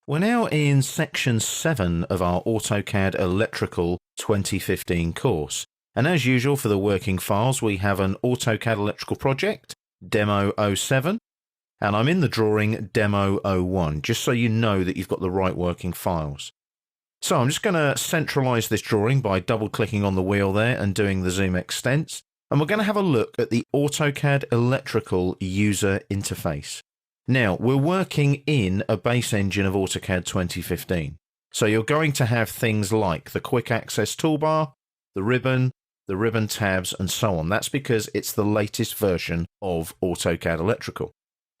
We're now in section 7 of our AutoCAD Electrical 2015 course. And as usual for the working files, we have an AutoCAD Electrical project, Demo 07, and I'm in the drawing Demo 01, just so you know that you've got the right working files. So I'm just going to centralize this drawing by double-clicking on the wheel there and doing the zoom extents. And we're going to have a look at the AutoCAD Electrical User Interface. Now, we're working in a base engine of AutoCAD 2015. So you're going to have things like the Quick Access Toolbar, the ribbon tabs, and so on. That's because it's the latest version of AutoCAD Electrical.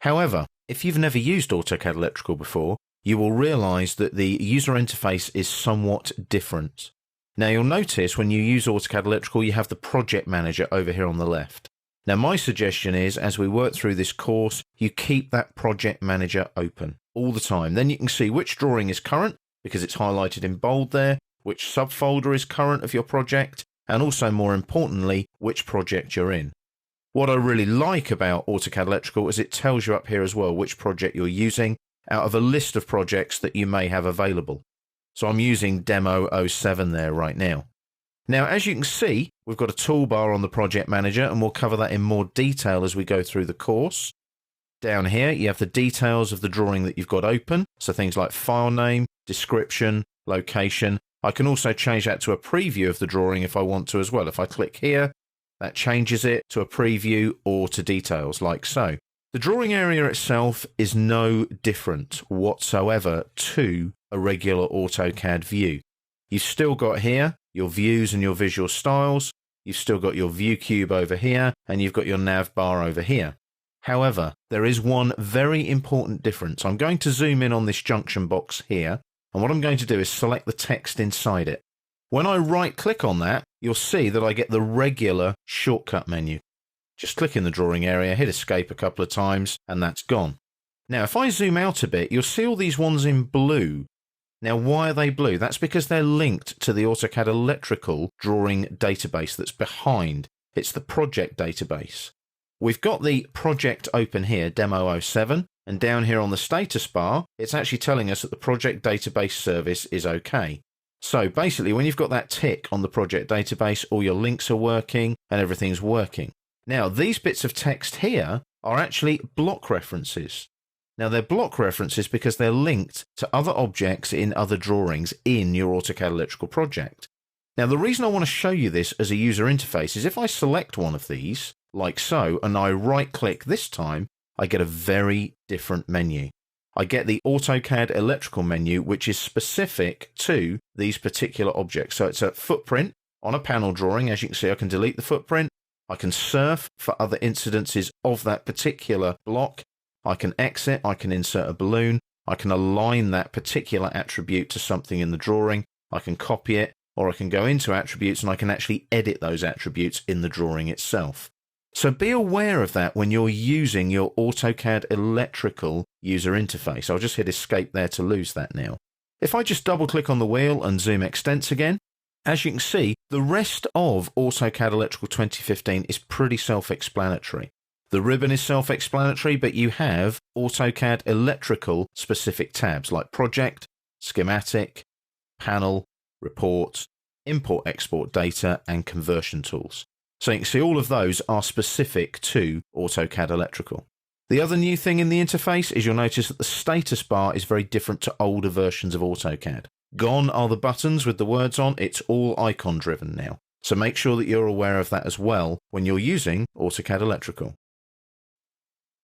However, if you've never used AutoCAD Electrical before, you will realize that the user interface is somewhat different. Now, you'll notice when you use AutoCAD Electrical, you have the project manager over here on the left. Now, my suggestion is, as we work through this course, you keep that project manager open all the time. Then you can see which drawing is current, because it's highlighted in bold there, which subfolder is current of your project, and also, more importantly, which project you're in. What I really like about AutoCAD Electrical is it tells you up here as well which project you're using out of a list of projects that you may have available. So I'm using Demo 07 there right now. Now, as you can see, we've got a toolbar on the project manager, and we'll cover that in more detail as we go through the course. Down here, you have the details of the drawing that you've got open, so things like file name, description, location. I can also change that to a preview of the drawing if I want to as well. If I click here, that changes it to a preview or to details like so. The drawing area itself is no different whatsoever to a regular AutoCAD view. You've still got here your views and your visual styles, you've still got your view cube over here, and you've got your nav bar over here. However, there is one very important difference. I'm going to zoom in on this junction box here, and what I'm going to do is select the text inside it. When I right-click on that, you'll see that I get the regular shortcut menu. Just click in the drawing area, hit escape a couple of times, and that's gone. Now, if I zoom out a bit, you'll see all these ones in blue. Now, why are they blue? That's because they're linked to the AutoCAD Electrical drawing database that's behind. It's the project database. We've got the project open here, Demo 07, and down here on the status bar, it's actually telling us that the project database service is okay. So basically, when you've got that tick on the project database, all your links are working and everything's working. Now, these bits of text here are actually block references. Now, they're block references because they're linked to other objects in other drawings in your AutoCAD Electrical project. Now, the reason I want to show you this as a user interface is if I select one of these, like so, and I right-click this time, I get a very different menu. I get the AutoCAD Electrical menu, which is specific to these particular objects. So it's a footprint on a panel drawing. As you can see, I can delete the footprint. I can surf for other incidences of that particular block. I can exit, I can insert a balloon, I can align that particular attribute to something in the drawing, I can copy it, or I can go into attributes and I can actually edit those attributes in the drawing itself. So be aware of that when you're using your AutoCAD Electrical user interface. I'll just hit escape there to lose that now. If I just double click on the wheel and zoom extents again, as you can see, the rest of AutoCAD Electrical 2015 is pretty self-explanatory. The ribbon is self-explanatory, but you have AutoCAD Electrical specific tabs like Project, Schematic, Panel, Report, Import-Export Data, and Conversion Tools. So you can see all of those are specific to AutoCAD Electrical. The other new thing in the interface is you'll notice that the status bar is very different to older versions of AutoCAD. Gone are the buttons with the words on, it's all icon driven now. So make sure that you're aware of that as well when you're using AutoCAD Electrical.